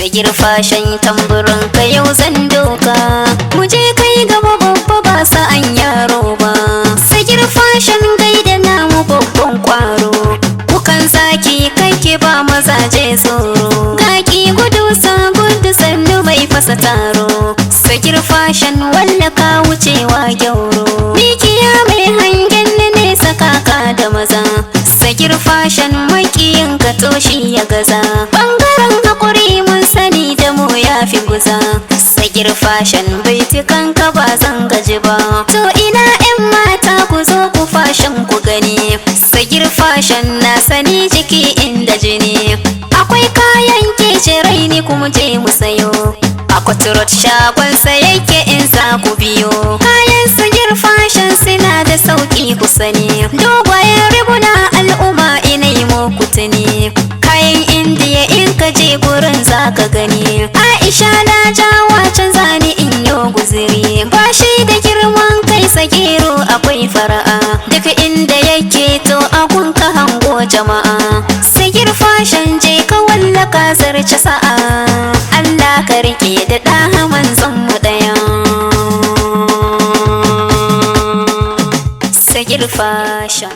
Sagir fashion tamburin ka yau zan doka, mu je kai gaba babba ba sa'an yaro ba. Sagir fashion gaida namu babban kwaro, kukan zaki kake ba mazaje tsoro. Gaki gudu sa gudu sannu mai fasa taro, Sagir fashion walla ka wucewa gyauro. Mikiya mai hangen nesa kaka da maza, Sagir fashion makiyin ka toshi ya gaza. Bangaren hakuri mun sani da mu ya fi guza, Sagir fashion baitukan ka ba zan gaji ba. To ina 'yan mata ku zo ku fashion ku gani, Sagir fashion na sani jiki inda jini. Akwai kayan kece raini kuma je mu sayo, a kwaturot shagon yake in za ku biyo. Kayan Sagir fashion suna da sauki ku sani, dogayen riguna al'umma ina yi muku tuni. Kayan indiya in ka je gurin za ka gani, Aisha na jawa can zani in yo guziri. Ba shi da girman kai Sagiru akwai fara'a, duk inda yake to akun ka hango jama'a. Sagir fashion je ka wallaka zarce sa'a, Allah ka rike da ɗaha manzon mu ɗaya. Sagir fashion.